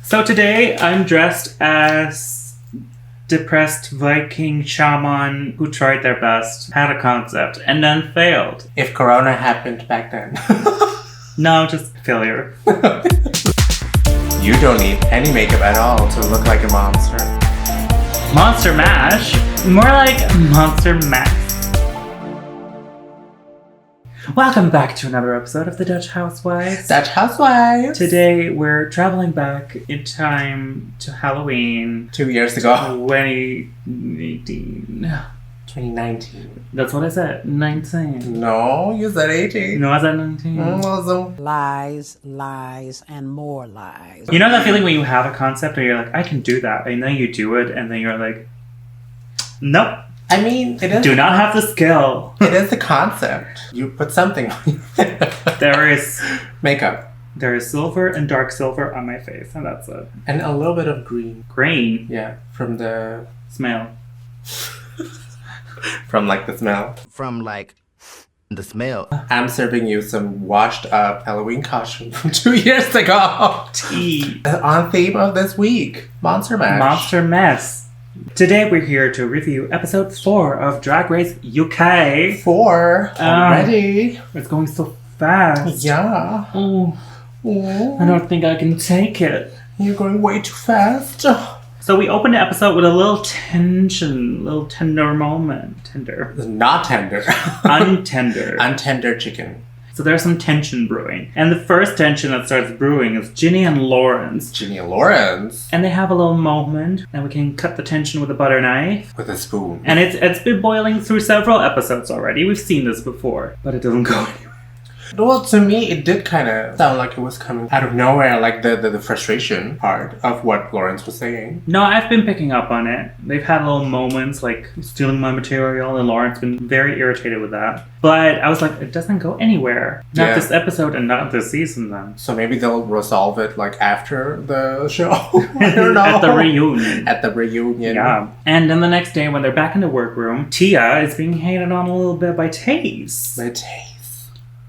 So today I'm dressed as depressed Viking shaman who tried their best, had a concept, and then failed. If Corona happened back then. No, just failure. You don't need any makeup at all to look like a monster. Monster Mash? More like Monster Max. Welcome back to another episode of the Dutch Housewives. Dutch Housewives! Today we're traveling back in time to Halloween. 2 years ago. 2018. 2019. That's what I said. 19. No, you said 18. No, I said 19. Lies, lies, and more lies. You know that feeling when you have a concept and you're like, I can do that. And then you do it and then you're like, nope. I mean, it is. Do not have the skill. It is the concept. You put something on your face. There is makeup. There is silver and dark silver on my face, and that's it. And a little bit of green. Green? Yeah, from the smell. From like the smell. From like the smell. I'm serving you some washed up Halloween costume from 2 years ago. Tea. On theme of this week, Monster Mash. Monster Mess. Today we're here to review episode 4 of Drag Race UK. 4 already. It's going so fast. Yeah. Oh, I don't think I can take it. You're going way too fast. So we opened the episode with a little tension, little tender moment. Tender. Not tender. Untender. Untender chicken. So there's some tension brewing. And the first tension that starts brewing is Ginny and Lawrence. Ginny and Lawrence. And they have a little moment, and we can cut the tension with a butter knife. With a spoon. And it's been boiling through several episodes already. We've seen this before, but it doesn't go anywhere. Well, to me, it did kind of sound like it was coming out of nowhere, like the frustration part of what Lawrence was saying. No, I've been picking up on it. They've had little moments like stealing my material, and Lawrence been very irritated with that. But I was like, it doesn't go anywhere. Not this episode and not this season, then. So maybe they'll resolve it like after the show. I don't know. At the reunion. At the reunion. Yeah. And then the next day, when they're back in the workroom, Tia is being hated on a little bit by Tayce. By Tayce.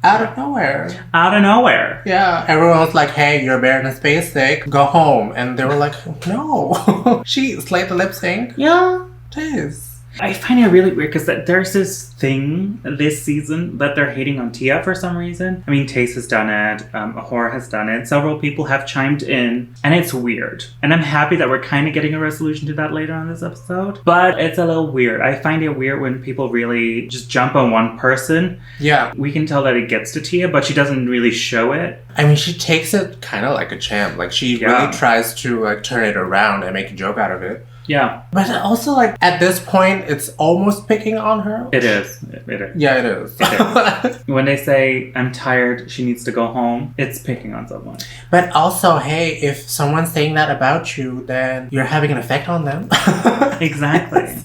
Out of nowhere. Out of nowhere. Yeah. Everyone was like, hey, you're bearing a space sick. Go home. And they were like, no. She slayed the lip sync. Yeah. Tayce. I find it really weird because there's this thing this season that they're hating on Tia for some reason. I mean, Tayce has done it. Ahora has done it. Several people have chimed in. And it's weird. And I'm happy that we're kind of getting a resolution to that later on this episode. But it's a little weird. I find it weird when people really just jump on one person. Yeah. We can tell that it gets to Tia, but she doesn't really show it. I mean, she takes it kind of like a champ. Like, she really tries to like turn it around and make a joke out of it. Yeah. But also, like, at this point, it's almost picking on her. It is. It is. Yeah, it is. When they say, I'm tired, she needs to go home, it's picking on someone. But also, hey, if someone's saying that about you, then you're having an effect on them. Exactly.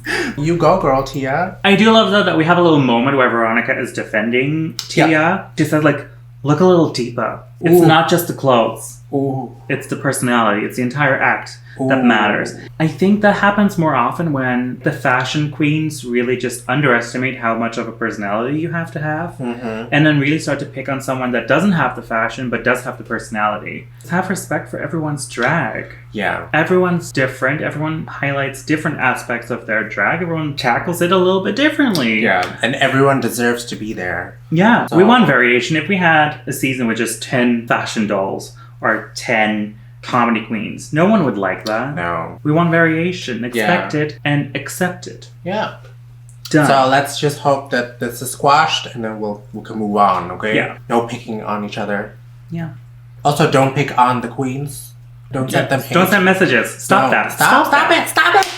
You go, girl, Tia. I do love, though, that we have a little moment where Veronica is defending Tia. Yeah. She says, like, look a little deeper. It's not just the clothes. Ooh. It's the personality. It's the entire act that matters. I think that happens more often when the fashion queens really just underestimate how much of a personality you have to have. Mm-hmm. And then really start to pick on someone that doesn't have the fashion but does have the personality. Have respect for everyone's drag. Yeah. Everyone's different. Everyone highlights different aspects of their drag. Everyone tackles it a little bit differently. Yeah. And everyone deserves to be there. Yeah. So, we want variation. If we had a season with just 10 fashion dolls or 10 comedy queens, no one would like that. No. We want variation. Expect it and accept it. Yeah. Done. So let's just hope that this is squashed and then we can move on, okay? Yeah. No picking on each other. Yeah. Also, don't pick on the queens. Don't send them hate. Don't send messages. Stop that. Stop it.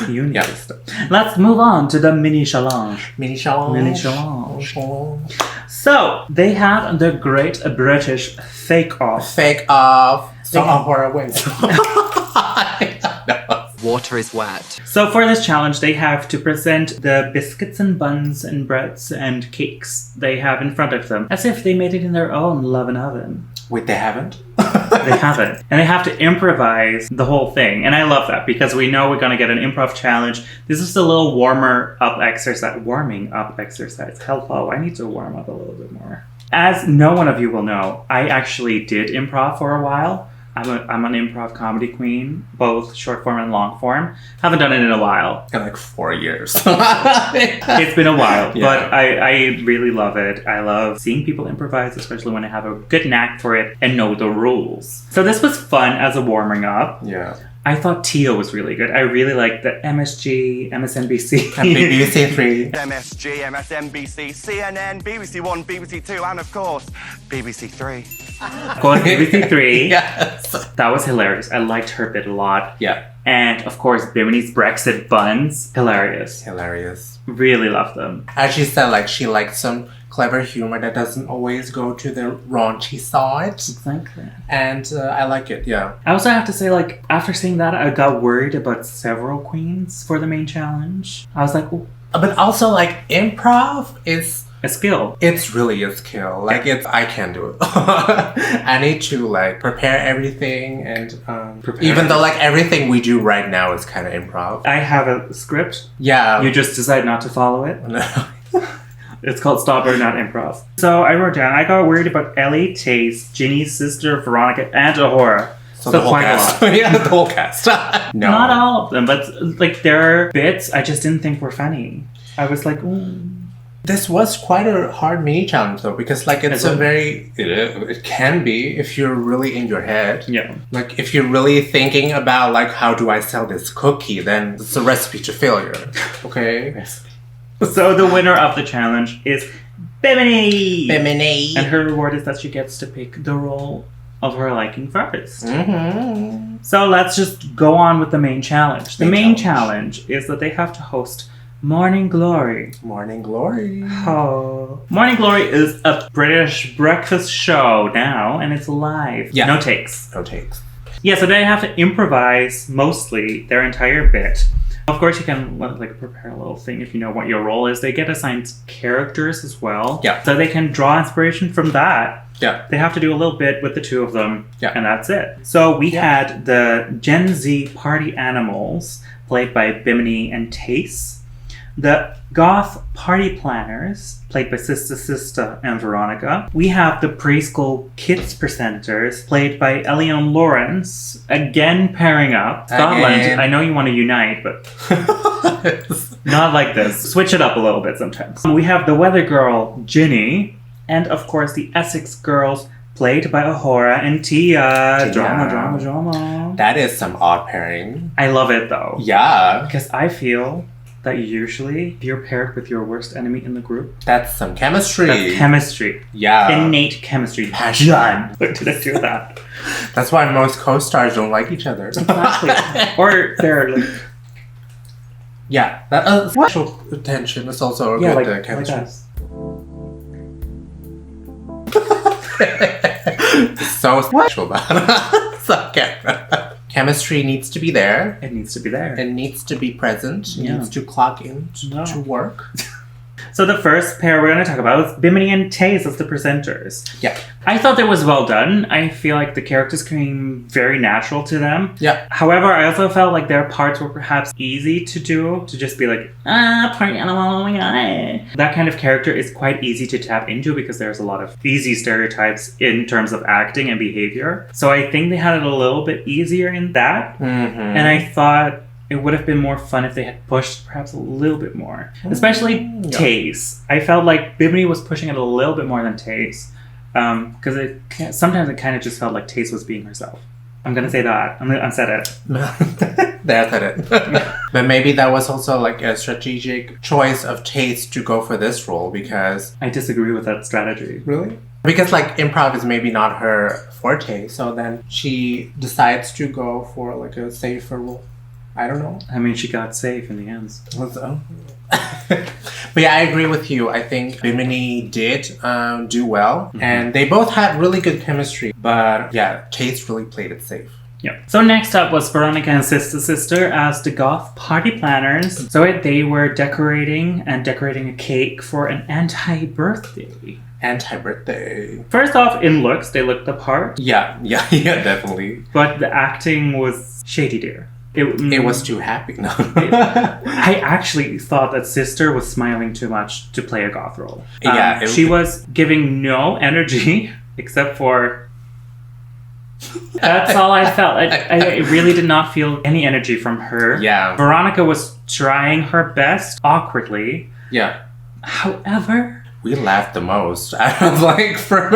You need to stop. Let's move on to the mini challenge. Mini challenge. So, they have the Great British Fake Off. Fake Off. So Ahora wins. Water is wet. So for this challenge, they have to present the biscuits and buns and breads and cakes they have in front of them as if they made it in their own oven oven. Wait, they haven't? They haven't. And they have to improvise the whole thing. And I love that because we know we're going to get an improv challenge. This is a little warming up exercise. Hello, I need to warm up a little bit more. As no one of you will know, I actually did improv for a while. I'm an improv comedy queen, both short form and long form. Haven't done it in a while. In like 4 years. It's been a while, Yeah. but I really love it. I love seeing people improvise, especially when they have a good knack for it and know the rules. So this was fun as a warming up. Yeah. I thought Tia was really good. I really liked the MSG, MSNBC. And BBC 3. MSG, MSNBC, CNN, BBC 1, BBC 2, and of course, BBC 3. Of course, BBC 3. Yes. That was hilarious. I liked her bit a lot. Yeah. And of course, Bimini's Brexit buns. Hilarious. Hilarious. Really love them. As she said, like, she likes some clever humor that doesn't always go to the raunchy side. Exactly. And I like it, yeah. I also have to say, like, after seeing that, I got worried about several queens for the main challenge. I was like, ooh, But also, like, improv is... a skill. It's really a skill. Like, I can't do it. I need to, like, prepare everything and... even though, like, everything we do right now is kind of improv. I have a script. Yeah. You just decide not to follow it. No. It's called Stop or Not Improv. So I wrote down, I got worried about Ellie, Tayce, Ginny's sister, Veronica, and Ahora. So the whole quite cast. a lot. Yeah, the whole cast. No. Not all of them, but like their bits I just didn't think were funny. I was like, ooh. This was quite a hard mini challenge though, because like it's a very... It can be if you're really in your head. Yeah. Like if you're really thinking about like how do I sell this cookie, then it's a recipe to failure. Okay? So the winner of the challenge is Bimini! Bimini! And her reward is that she gets to pick the role of her liking first. Mm-hmm. So let's just go on with the main challenge. The main challenge is that they have to host Morning Glory. Morning Glory. Oh. Morning Glory is a British breakfast show now, and it's live. Yeah. No takes. No takes. Yeah, so they have to improvise mostly their entire bit. Of course, you can like prepare a little thing if you know what your role is. They get assigned characters as well. Yeah. So they can draw inspiration from that. Yeah. They have to do a little bit with the two of them. Yeah. And that's it. So we had the Gen Z party animals played by Bimini and Tayce. The Goth party planners, played by Sister and Veronica. We have the preschool kids presenters, played by Ellie and Lawrence, again pairing up. Scotland, Again. I know you want to unite, but not like this. Switch it up a little bit sometimes. We have the weather girl, Ginny, and of course the Essex girls, played by Ahora and Tia. Drama. That is some odd pairing. I love it though. Yeah. Because I feel that usually if you're paired with your worst enemy in the group, That's some chemistry. that's chemistry. Yeah. Innate chemistry. Passion. Done. Look, did I do that? That's why most co-stars don't like each other. Exactly. Or they're like, Yeah. That special attention is also a yeah, good like chemistry. us. So special about so chemistry needs to be there. It needs to be there. It needs to be present. It Yeah. needs to clock in to work. So the first pair we're going to talk about is Bimini and Tayce as the presenters. Yeah. I thought that was well done. I feel like the characters came very natural to them. Yeah. However, I also felt like their parts were perhaps easy to do, to just be like, party animal, oh my god. That kind of character is quite easy to tap into because there's a lot of easy stereotypes in terms of acting and behavior. So I think they had it a little bit easier in that. Mm-hmm. And I thought it would have been more fun if they had pushed perhaps a little bit more. Especially Tayce. I felt like Bimini was pushing it a little bit more than Tayce. Because sometimes it kind of just felt like Tayce was being herself. I'm going to say that. I said it. There, said it. But maybe that was also like a strategic choice of Tayce to go for this role because... I disagree with that strategy. Really? Because like improv is maybe not her forte, so then she decides to go for like a safer role. I don't know. I mean, she got safe in the end. But yeah, I agree with you. I think Bimini did do well. And they both had really good chemistry. But yeah, Tayce really played it safe. Yeah. So next up was Veronica and Sister as the Goth party planners. So they were decorating a cake for an anti-birthday. Anti-birthday. First off, in looks, they looked the part. Yeah, definitely. But the acting was shady, dear. It was too happy. No. I actually thought that Sister was smiling too much to play a goth role. Yeah, she was giving no energy except for That's all I felt. I really did not feel any energy from her. Yeah. Veronica was trying her best, awkwardly. Yeah. However... We laughed the most out of from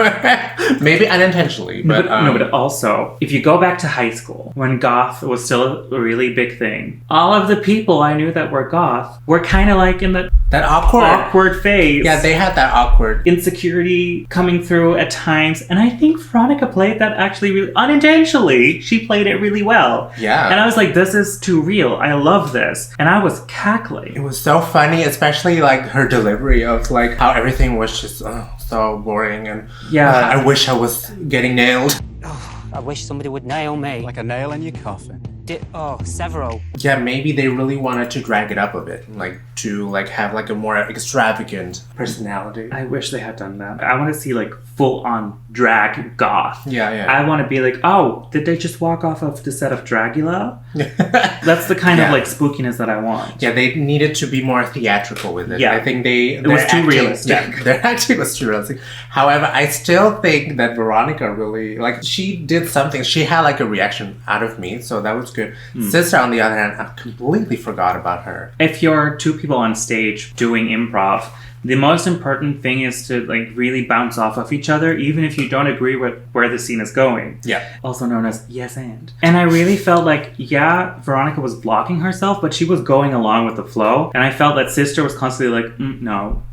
maybe unintentionally, but but also if you go back to high school when goth was still a really big thing, all of the people I knew that were goth were kind of like in that awkward phase. Yeah, they had that awkward insecurity coming through at times, and I think Veronica played that actually really unintentionally. She played it really well. Yeah, and I was like, this is too real. I love this, and I was cackling. It was so funny, especially her delivery of how everything was just so boring, and I wish I was getting nailed. Oh, I wish somebody would nail me. Like a nail in your coffin. Several. Yeah, maybe they really wanted to drag it up a bit, to have a more extravagant personality. I wish they had done that. I want to see full on drag goth. Yeah. I want to be oh, did they just walk off of the set of Dragula? That's the kind of spookiness that I want. Yeah, they needed to be more theatrical with it. Yeah. I think it was too realistic. Yeah, their acting was too realistic. However, I still think that Veronica really she did something. She had a reaction out of me, so that was good. Sister, on the other hand, I completely forgot about her. If you're two people on stage doing improv, the most important thing is to really bounce off of each other, even if you don't agree with where the scene is going. Yeah. Also known as yes and. And I really felt Veronica was blocking herself, but she was going along with the flow. And I felt that Sister was constantly no,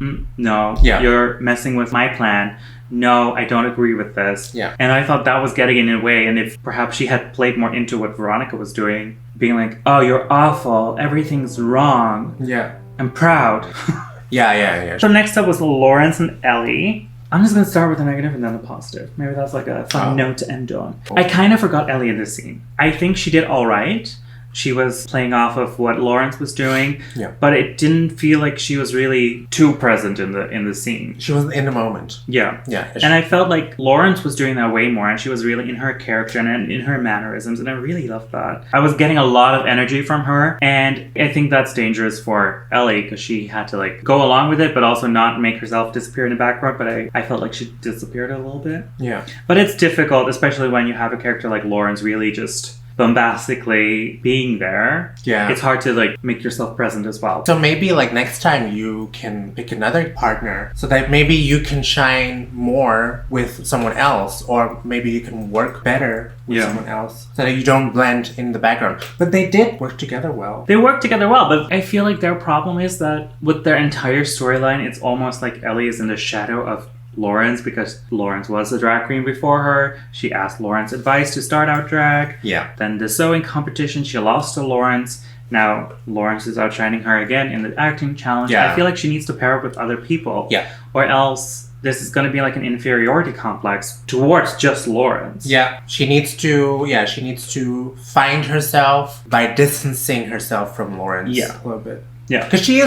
yeah. You're messing with my plan. No, I don't agree with this. Yeah. And I thought that was getting in the way. And if perhaps she had played more into what Veronica was doing, being oh, you're awful, everything's wrong. Yeah. I'm proud. Yeah. So next up was Lawrence and Ellie. I'm just going to start with the negative and then the positive. Maybe that's a fun note to end on. I kind of forgot Ellie in this scene. I think she did all right. She was playing off of what Lawrence was doing, but it didn't feel like she was really too present in the scene. She was in the moment. Yeah. Yeah. And I felt like Lawrence was doing that way more, and she was really in her character and in her mannerisms, and I really loved that. I was getting a lot of energy from her, and I think that's dangerous for Ellie, because she had to go along with it, but also not make herself disappear in the background, but I felt like she disappeared a little bit. Yeah. But it's difficult, especially when you have a character like Lawrence really just bombastically being there. Yeah. It's hard to make yourself present as well. So maybe next time you can pick another partner so that maybe you can shine more with someone else, or maybe you can work better with someone else so that you don't blend in the background. But they did work together well. They worked together well, but I feel like their problem is that with their entire storyline, it's almost like Ellie is in the shadow of Lawrence, because Lawrence was a drag queen before her. She asked Lawrence advice to start out drag. Yeah. Then the sewing competition, she lost to Lawrence. Now Lawrence is outshining her again in the acting challenge. Yeah. I feel like she needs to pair up with other people. Yeah. Or else this is going to be an inferiority complex towards just Lawrence. Yeah. She needs to find herself by distancing herself from Lawrence a little bit. Yeah. Because she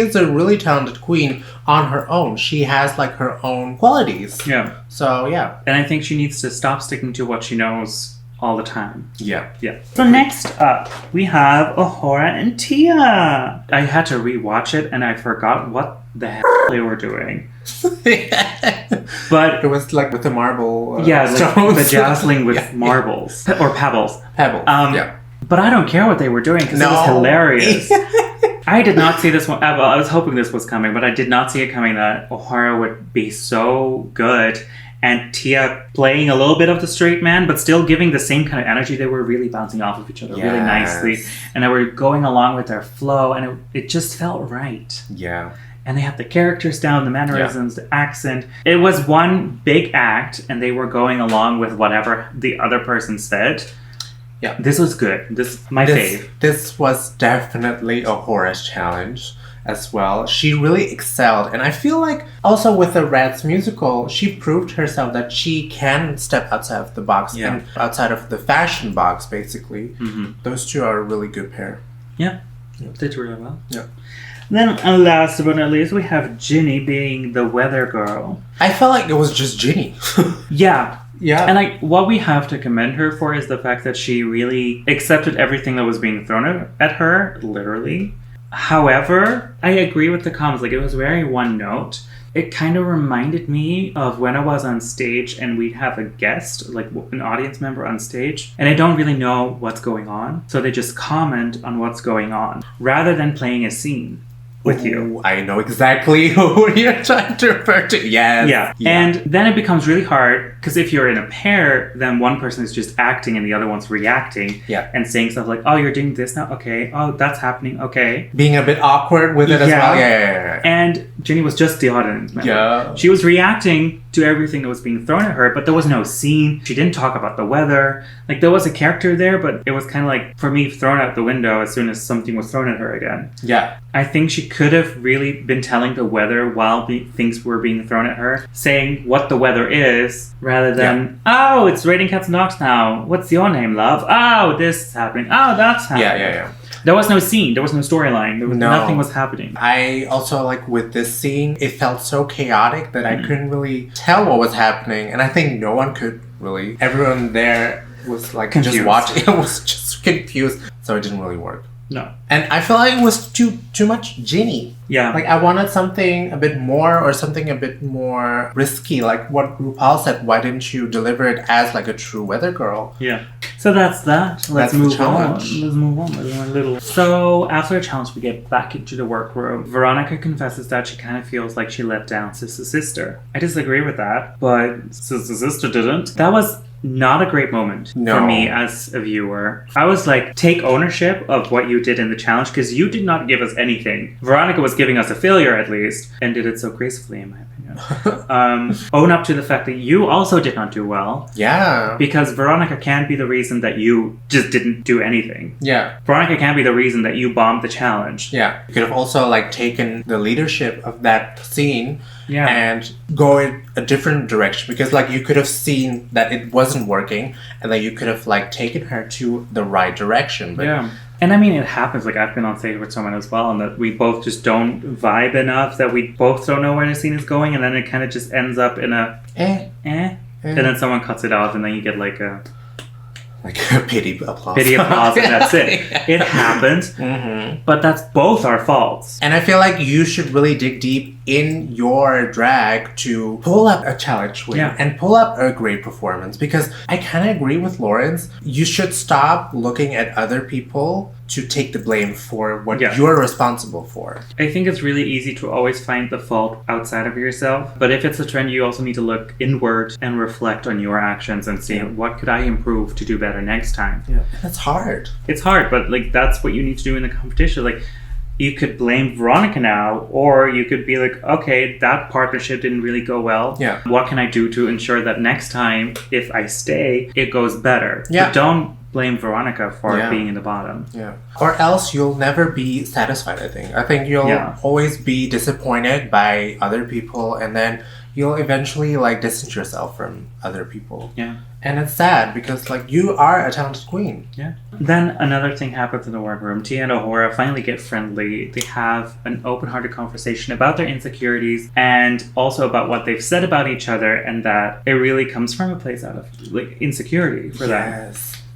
is a really talented queen on her own. She has her own qualities. Yeah. So yeah. And I think she needs to stop sticking to what she knows all the time. Yeah. Yeah. So next up, we have Ahora and Tia. I had to rewatch it and I forgot what the hell they were doing. But it was with the marble stones. Bedazzling with marbles. Or pebbles. Pebbles. Yeah. But I don't care what they were doing because it was hilarious. I did not see this one. Well, I was hoping this was coming, but I did not see it coming that Ahora would be so good and Tia playing a little bit of the straight man, but still giving the same kind of energy. They were really bouncing off of each other really nicely, and they were going along with their flow, and it just felt right. Yeah. And they had the characters down, the mannerisms, the accent. It was one big act, and they were going along with whatever the other person said. Yeah. This was good. This fave. This was definitely Ahora's challenge as well. She really excelled. And I feel like also with the Rats musical, she proved herself that she can step outside of the box and outside of the fashion box, basically. Mm-hmm. Those two are a really good pair. Yeah. They did really well. Yeah. Then, last but not least, we have Ginny being the weather girl. I felt like it was just Ginny. Yeah. Yeah. And what we have to commend her for is the fact that she really accepted everything that was being thrown at her, literally. However, I agree with the comments. It was very one note. It kind of reminded me of when I was on stage and we'd have a guest, like an audience member on stage, and they don't really know what's going on. So they just comment on what's going on rather than playing a scene with you. I know exactly who you're trying to refer to. Yes. Yeah. And then it becomes really hard because if you're in a pair, then one person is just acting and the other one's reacting and saying stuff like, oh, you're doing this now? Okay. Oh, that's happening. Okay. Being a bit awkward with it as well. Yeah. And Ginny was just the audience member. Yeah. She was reacting to everything that was being thrown at her, but there was no scene. She didn't talk about the weather. Like, there was a character there, but it was kind of like, for me, thrown out the window as soon as something was thrown at her again. Yeah. I think she could have really been telling the weather while things were being thrown at her, saying what the weather is, rather than, oh, it's raining cats and dogs now. What's your name, love? Oh, this is happening. Oh, that's happening. Yeah. There was no scene. There was no storyline. Nothing was happening. I also, like, with this scene, it felt so chaotic that I couldn't really tell what was happening. And I think no one could really. Everyone there was, like, confused. Just watching. It was just confused. So it didn't really work. No. And I feel like it was too much Ginny. Yeah. Like, I wanted something a bit more or something a bit more risky. Like what RuPaul said, why didn't you deliver it as, like, a true weather girl? Yeah. So that's that. Let's move on. Let's move on a little. So after the challenge, we get back into the workroom. Veronica confesses that she kind of feels like she let down Sister Sister. I disagree with that, but Sister Sister didn't. That was not a great moment for me as a viewer. I was like, take ownership of what you did in the challenge because you did not give us anything. Veronica was giving us a failure at least and did it so gracefully in my opinion. Own up to the fact that you also did not do well. Yeah. Because Veronica can't be the reason that you just didn't do anything. Yeah. Veronica can't be the reason that you bombed the challenge. Yeah. You could have also, like, taken the leadership of that scene and go in a different direction because, like, you could have seen that it wasn't working and then you could have, like, taken her to the right direction. But and I mean, it happens. Like, I've been on stage with someone as well, and that we both just don't vibe enough, that we both don't know where the scene is going, and then it kind of just ends up in a and then someone cuts it off, and then you get like a pity applause. And that's it. It happened, but that's both our faults. And I feel like you should really dig deep in your drag to pull up a challenge win and pull up a great performance, because I kind of agree with Lawrence. You should stop looking at other people to take the blame for what you're responsible for. I think it's really easy to always find the fault outside of yourself, but if it's a trend, you also need to look inward and reflect on your actions and see what could I improve to do better next time. That's hard. It's hard, but like that's what you need to do in the competition. Like, you could blame Veronica now, or you could be like, okay, that partnership didn't really go well. What can I do to ensure that next time, if I stay, it goes better? But don't blame Veronica for being in the bottom. Or else you'll never be satisfied, I think. I think you'll always be disappointed by other people, and then you'll eventually, like, distance yourself from other people. And it's sad because, like, you are a talented queen. Then another thing happens in the workroom. Tia and Ahora finally get friendly. They have an open-hearted conversation about their insecurities and also about what they've said about each other, and that it really comes from a place out of, like, insecurity for them.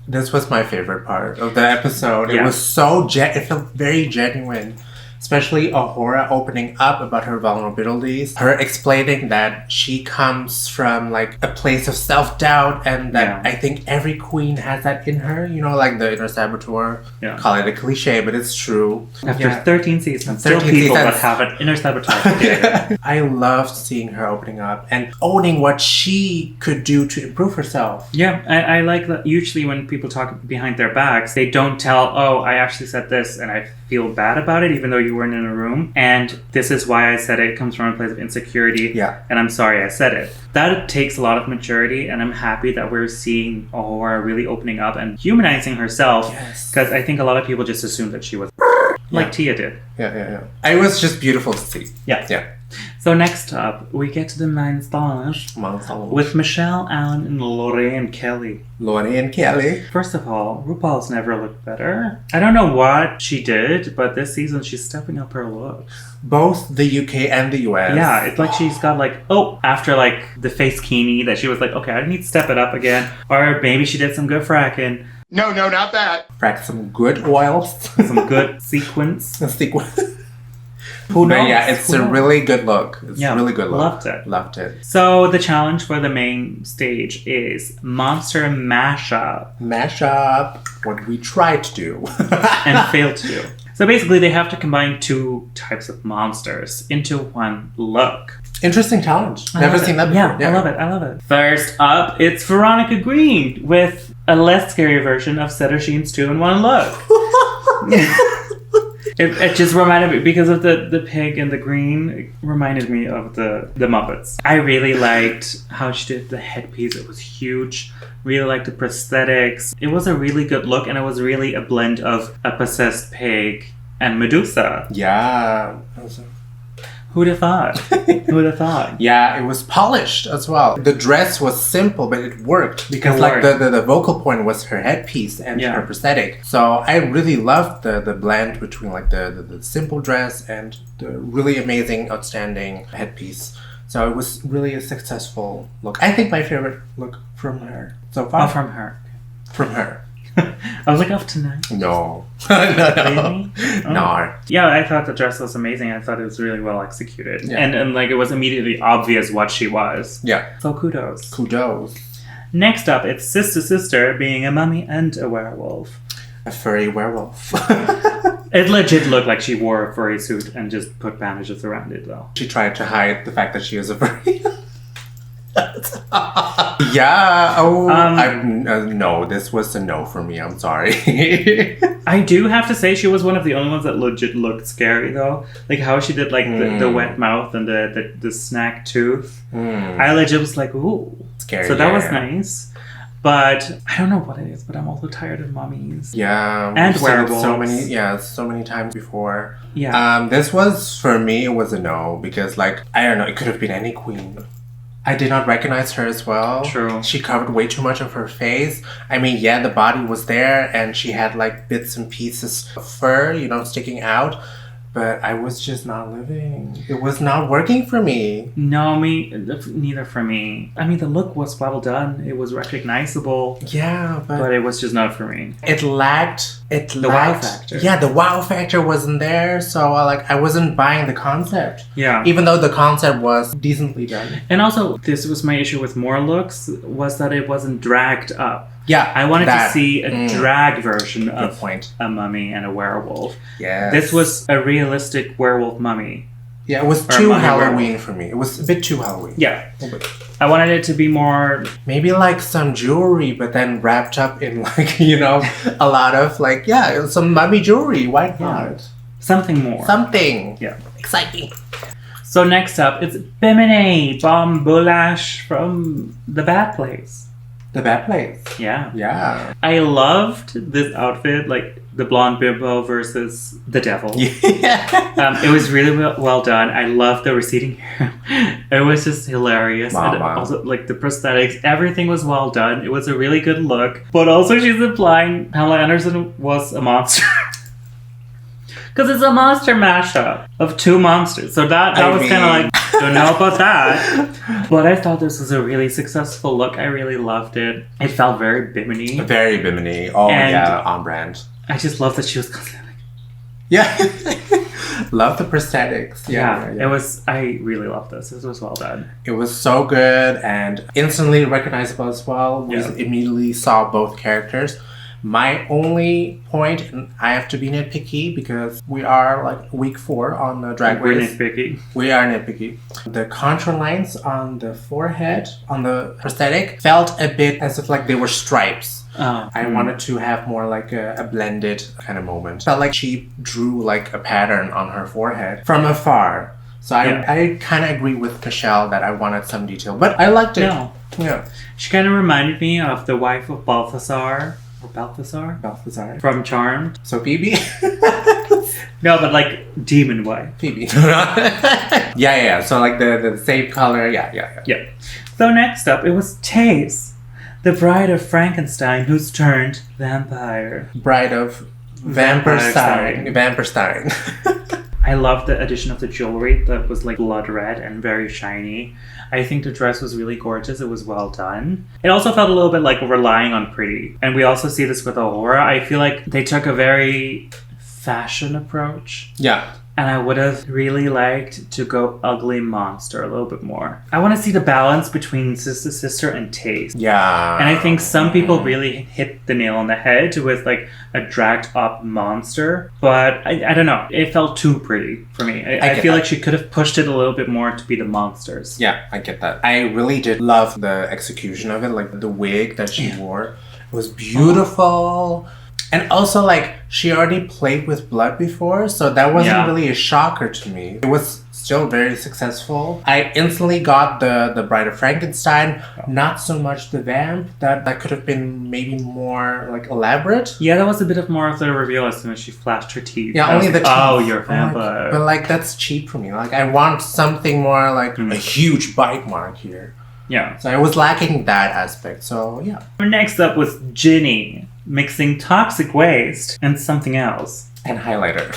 This was my favorite part of the episode. It was so it felt very genuine. Especially Ahora opening up about her vulnerabilities. Her explaining that she comes from, like, a place of self-doubt, and that I think every queen has that in her. You know, like the inner saboteur. Call it a cliche, but it's true. After 13 seasons, still people that have an inner saboteur. I loved seeing her opening up and owning what she could do to improve herself. I like that. Usually when people talk behind their backs, they don't tell, oh, I actually said this and I feel bad about it, even though you weren't in a room, and this is why I said it. It comes from a place of insecurity, and I'm sorry I said it. That takes a lot of maturity, and I'm happy that we're seeing Ahora really opening up and humanizing herself, because I think a lot of people just assumed that she was like Tia did. It was just beautiful to see. So next up, we get to the main stage with Michelle, Allen, and Lorraine Kelly. First of all, RuPaul's never looked better. I don't know what she did, but this season she's stepping up her looks. Both the UK and the US. Yeah, it's like she's got like, after like the face kini, that she was like, okay, I need to step it up again. Or maybe she did some good fracking. No, not that. Frack some good oils. Some good sequins. Who knows? But yeah, it's Who a knows? really good look. It's Yeah, a really good look. loved it. Loved it. So the challenge for the main stage is Monster Mashup. Mashup, what we tried to do. And failed to do. So basically they have to combine two types of monsters into one look. Interesting challenge. I Never love seen it. that before. Yeah, I love it. First up, it's Veronica Green with a less scary version of Sutter Sheen's 2-in-1 look. It just reminded me, because of the pig and the green, it reminded me of the Muppets. I really liked how she did the headpiece. It was huge. Really liked the prosthetics. It was a really good look, and it was really a blend of a possessed pig and Medusa. Yeah. Who'd have thought? Who'd have thought? Yeah, it was polished as well. The dress was simple, but it worked because It like worked. the vocal point was her headpiece and Yeah. her prosthetic. So I really loved the blend between like the simple dress and the really amazing, outstanding headpiece. So it was really a successful look. I think my favorite look from her so far. Oh, from her. From her. I was like, off tonight. No. No. Really? Oh. No. Yeah, I thought the dress was amazing. I thought it was really well executed. Yeah. And like it was immediately obvious what she was. Yeah. So kudos. Kudos. Next up, it's Sister being a mummy and a werewolf. A furry werewolf. It legit looked like she wore a furry suit and just put bandages around it though. She tried to hide the fact that she was a furry. Yeah. Oh, no. This was a no for me. I'm sorry. I do have to say she was one of the only ones that legit looked scary though. Like how she did like the wet mouth and the snack tooth. I legit was like, ooh. Scary. So that was yeah. nice. But I don't know what it is, but I'm also tired of mummies. Yeah. And we've seen it werewolves. so many times before. Yeah. This was, for me, it was a no because like, I don't know, it could have been any queen. I did not recognize her as well. True. She covered way too much of her face. I mean, yeah, the body was there and she had like bits and pieces of fur, you know, sticking out. But I was just not living. It was not working for me. No, neither for me. I mean, the look was well done. It was recognizable. Yeah, But it was just not for me. it lacked The wow factor. Yeah, the wow factor wasn't there, so I wasn't buying the concept. Yeah. Even though the concept was decently done. And also, this was my issue with more looks, was that it wasn't dragged up. Yeah, I wanted that- to see a drag version Good of point. a mummy and a werewolf. Yes. This was a realistic werewolf mummy. Yeah, it was or too mummy Halloween werewolf. for me. It was a bit too Halloween. Yeah. A little bit. I wanted it to be more... Maybe like some jewelry, but then wrapped up in like, you know, a lot of like, yeah, some mummy jewelry. Why not? something more. Something. Yeah. Exciting. So next up, it's Bimini Bon-Boulash from The Bad Place. The Bad Place. Yeah. Yeah. I loved this outfit, like the blonde bimbo versus the devil. Yeah. It was really well done. I loved the receding hair. It was just hilarious. And Mama. also, like the prosthetics, everything was well done. It was a really good look. But also, she's implying Pamela Anderson was a monster. Because it's a monster mashup of two monsters. So that I was mean- kind of like, don't know about that. But I thought this was a really successful look. I really loved it. It felt very Bimini. Very Bimini. Oh, And- yeah, on brand. I just love that she was constantly like, Yeah. Love the prosthetics. yeah, it was, I really loved this. This was well done. It was so good and instantly recognizable as well. We Yeah. immediately saw both characters. My only point, and I have to be nitpicky because we are like week 4 on the Drag We're Race. nitpicky. We are nitpicky. The contour lines on the forehead, on the prosthetic, felt a bit as if like they were stripes. Oh, I wanted to have more like a blended kind of moment. Felt like she drew like a pattern on her forehead from afar. So I kind of agree with Michelle that I wanted some detail, but I liked it. No. Yeah. She kind of reminded me of the wife of Balthazar. Or Balthazar? Balthazar. From Charmed. So Phoebe? No, but like demon wife. Phoebe. yeah. So like the same color. Yeah. Yeah. So next up, it was Tayce, the bride of Frankenstein who's turned vampire. Bride of Vampirestein. Vampirestein. I love the addition of the jewelry that was like blood red and very shiny. I think the dress was really gorgeous. It was well done. It also felt a little bit like relying on pretty. And we also see this with Ahora. I feel like they took a very fashion approach. Yeah. And I would have really liked to go ugly monster a little bit more. I want to see the balance between Sister and Tayce. Yeah. And I think some people really hit the nail on the head with like a dragged up monster. But I don't know. It felt too pretty for me. I feel like she could have pushed it a little bit more to be the monsters. Yeah, I get that. I really did love the execution of it. Like the wig that she wore. It was beautiful. And also, like, she already played with blood before, so that wasn't really a shocker to me. It was still very successful. I instantly got the Bride of Frankenstein, not so much the vamp. That could have been maybe more, like, elaborate. Yeah, that was a bit of more of the reveal as soon as she flashed her teeth. Yeah, only the teeth. Oh, you're a vampire. But, like, that's cheap for me. Like, I want something more, like, a huge bite mark here. Yeah. So I was lacking that aspect, so yeah. Next up was Ginny, mixing toxic waste and something else. And highlighter.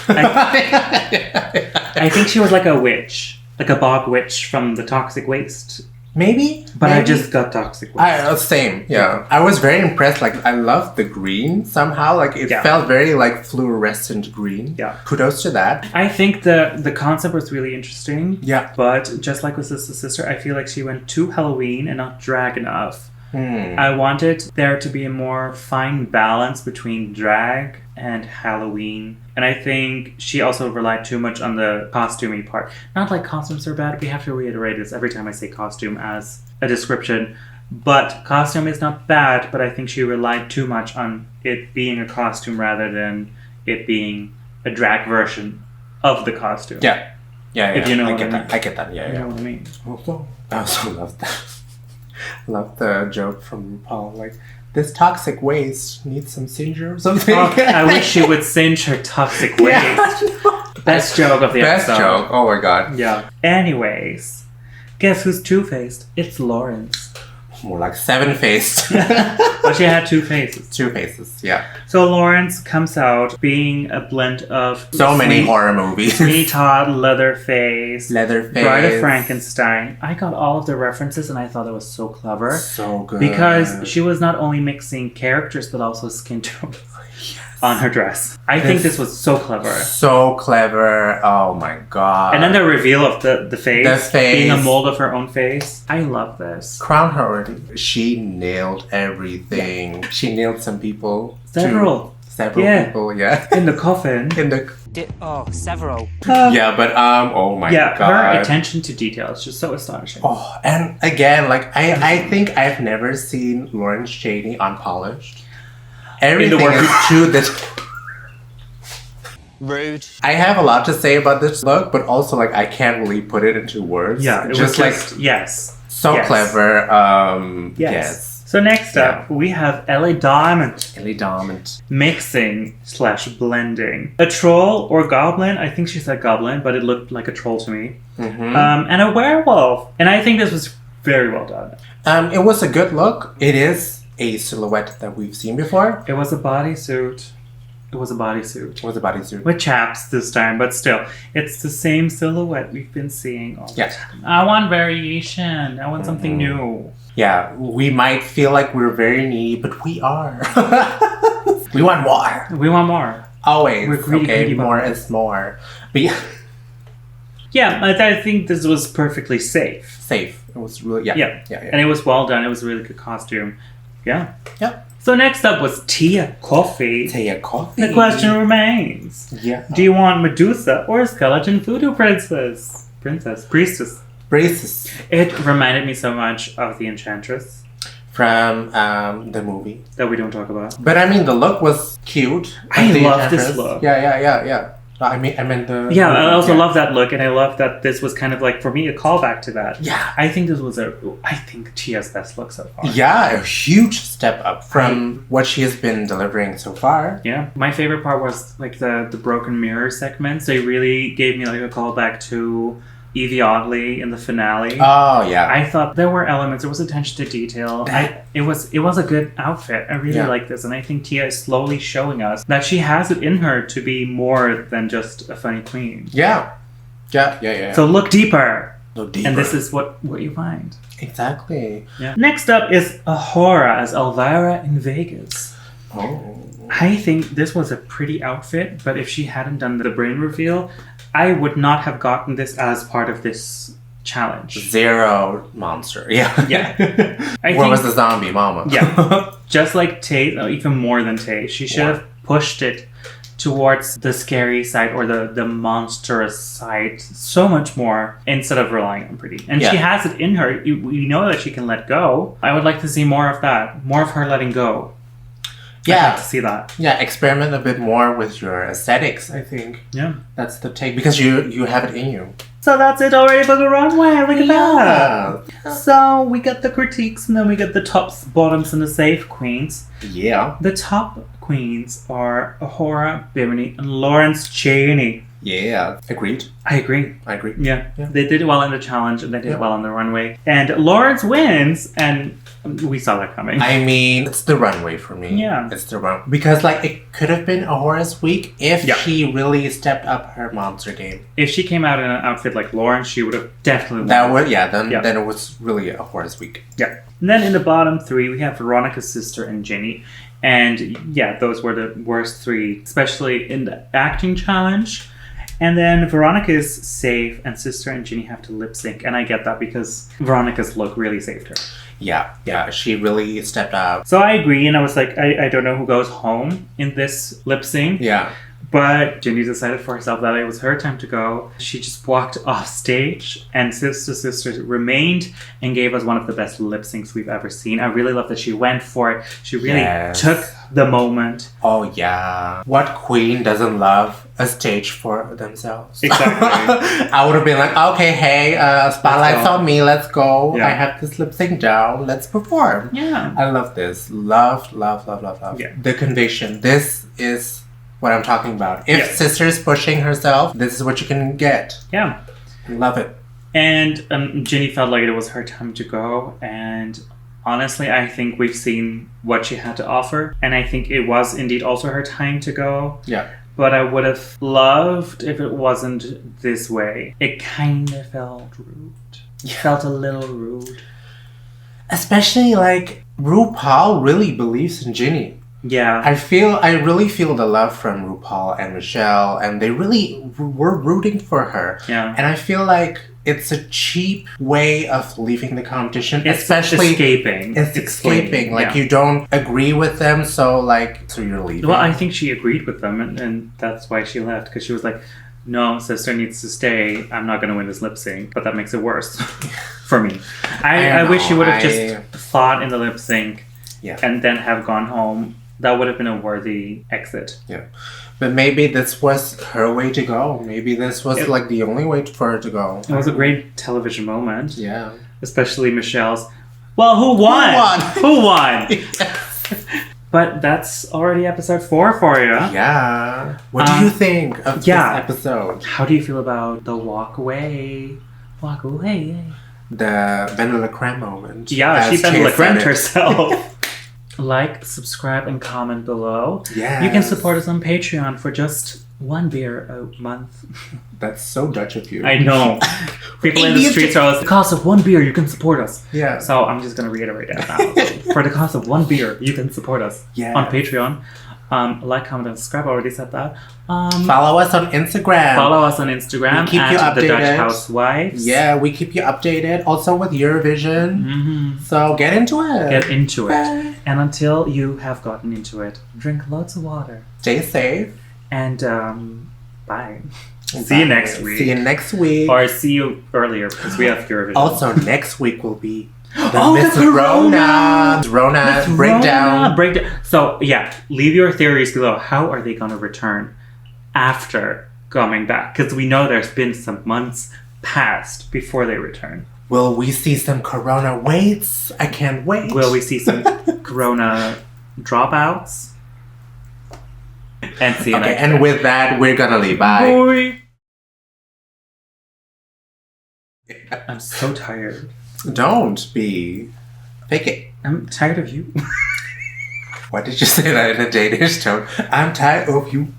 I think she was like a witch. Like a bog witch from the toxic waste. Maybe? But I just got toxic waste. Same, yeah. I was very impressed. Like, I loved the green somehow. Like, it felt very, like, fluorescent green. Yeah. Kudos to that. I think the concept was really interesting. Yeah. But just like with Sister, I feel like she went too Halloween and not drag enough. I wanted there to be a more fine balance between drag and Halloween. And I think she also relied too much on the costumey part. Not like costumes are bad. We have to reiterate this every time I say costume as a description. But costume is not bad, but I think she relied too much on it being a costume rather than it being a drag version of the costume. Yeah. Yeah, If you know I what get I that. mean. I get that, yeah, You yeah. know what I mean? I also love that. Love the joke from RuPaul, like, this toxic waste needs some singe or something. Oh, I wish she would singe her toxic waste. Yeah, Best joke of the Best episode. joke. Oh my god. Yeah. Anyways, guess who's two-faced? It's Lawrence. More like seven-faced. But she had two faces. Two faces, yeah. So Lawrence comes out being a blend of So many horror movies. Sweet Todd, Leatherface, Leatherface. Bride of Frankenstein. I got all of the references and I thought it was so clever. So good. Because she was not only mixing characters but also skin tone on her dress. I think this was so clever. So clever. Oh my god. And then the reveal of the face. The face. Being a mold of her own face. I love this. Crown her already. She nailed everything. Yeah. She nailed some people. Several people, yeah. In the coffin. Several. Yeah, but oh my god. Her attention to detail is just so astonishing. Oh, and again, like I think I've never seen Lawrence Chaney unpolished. Everything is to this. Rude. I have a lot to say about this look, but also like I can't really put it into words. Yeah, it was like yes, so clever. Yes. So next up, we have Ellie Diamond. Ellie Diamond. Mixing / blending. A troll or goblin. I think she said goblin, but it looked like a troll to me. Mm-hmm. And a werewolf. And I think this was very well done. It was a good look. It is a silhouette that we've seen before. It was a bodysuit. With chaps this time, but still, it's the same silhouette we've been seeing all the time. I want variation. I want something new. Yeah, we might feel like we're very needy, but we are. We want more. We want more. Always. We're greedy, more is more. But yeah, I think this was perfectly safe. Safe. It was really, yeah. And it was well done. It was a really good costume. Yeah. Yeah. So next up was Tia Kofi. The question remains. Yeah. Do you want Medusa or a skeleton voodoo priestess? It reminded me so much of the Enchantress. From the movie. That we don't talk about. But I mean, the look was cute. I love this look. Yeah. I meant the... Yeah, I also love that look, and I love that this was kind of like, for me, a callback to that. Yeah. I think this was Tia's best look so far. Yeah, a huge step up from what she has been delivering so far. Yeah. My favorite part was like the broken mirror segments. They really gave me like a callback to Evie Oddly in the finale. Oh, yeah. I thought there were elements. There was attention to detail. It was a good outfit. I really like this. And I think Tia is slowly showing us that she has it in her to be more than just a funny queen. Yeah. So look deeper. Look deeper. And this is what you find. Exactly. Yeah. Next up is Ahora as Elvira in Vegas. Oh. I think this was a pretty outfit, but if she hadn't done the brain reveal, I would not have gotten this as part of this challenge. Zero monster. Yeah. Yeah. Where was the zombie mama? Yeah. Just like Tayce, even more than Tayce. She should have pushed it towards the scary side or the monstrous side so much more instead of relying on pretty. And she has it in her. You know that she can let go. I would like to see more of that. More of her letting go. Yeah. I'd like to see that. Yeah, experiment a bit more with your aesthetics, I think. Yeah. That's the take. Because you have it in you. So that's it already for the runway. Look at that. Yeah. So we got the critiques and then we got the tops, bottoms, and the safe queens. Yeah. The top queens are Ahora, Bimini, and Lawrence Chaney. Yeah. Agreed. I agree. Yeah. They did well in the challenge and they did well on the runway. And Lawrence wins, and we saw that coming. I mean, it's the runway for me. Yeah. It's the runway. Because, like, it could have been Ahora's week if she really stepped up her monster game. If she came out in an outfit like Lawrence, she would have definitely won. That would, then it was really Ahora's week. Yeah. And then in the bottom three, we have Veronica's sister and Ginny. And yeah, those were the worst three, especially in the acting challenge. And then Veronica's safe, and sister and Ginny have to lip sync. And I get that because Veronica's look really saved her. Yeah, she really stepped up. So I agree, and I was like, I don't know who goes home in this lip sync. Yeah. But Ginny decided for herself that it was her time to go. She just walked off stage, and Sister remained and gave us one of the best lip syncs we've ever seen. I really love that she went for it. She really took the moment. Oh, yeah. What queen doesn't love a stage for themselves? Exactly. I would have been like, okay, hey, spotlight's on me, let's go. Yeah. I have this lip sync down, let's perform. Yeah. I love this. Love. Yeah. The conviction. This is what I'm talking about. If Sister's pushing herself, this is what you can get. Yeah. Love it. And Ginny felt like it was her time to go, and honestly, I think we've seen what she had to offer, and I think it was indeed also her time to go. Yeah. But I would have loved if it wasn't this way. It kind of felt rude. It felt a little rude. Especially, like, RuPaul really believes in Ginny. Yeah. I really feel the love from RuPaul and Michelle, and they really were rooting for her. Yeah. And I feel like it's a cheap way of leaving the competition, It's especially escaping. It's escaping. Like, you don't agree with them, so you're leaving. Well, I think she agreed with them, and that's why she left, because she was like, no, sister needs to stay. I'm not going to win this lip sync, but that makes it worse for me. I wish she would have just fought in the lip sync and then have gone home. That would have been a worthy exit. Yeah. But maybe this was her way to go. Maybe this was like the only way for her to go. It was a great television moment. Yeah. Especially Michelle's, well, who won? Who won? But that's already episode 4 for you. Yeah. What do you think of this episode? How do you feel about the walk away? Walk away. The Vanilla Creme moment. Yeah, she Vanilla Creme herself. Like, subscribe, and comment below. Yeah. You can support us on Patreon for just 1 beer a month. That's so Dutch of you. I know. People in the streets are like, the cost of 1 beer, you can support us. Yeah. So I'm just going to reiterate that now. For the cost of 1 beer, you can support us on Patreon. Like, comment, and subscribe. I already said that. Follow us on Instagram. Follow us on Instagram. We keep you updated. The Dutch Housewives. Yeah, we keep you updated. Also with Eurovision. Mm-hmm. So get into it. Get into it. And until you have gotten into it, drink lots of water. Stay safe. And bye. See you next week. See you next week. Or see you earlier because we have Eurovision. Also, next week will be the Corona breakdown. So, yeah, leave your theories below. How are they going to return after coming back? Because we know there's been some months past before they return. Will we see some Corona waits? I can't wait. Will we see some Corona dropouts? And see you next and with that, we're gonna leave. Bye. Boy. I'm so tired. Don't be. Fake it. I'm tired of you. Why did you say that in a Danish tone? I'm tired of you.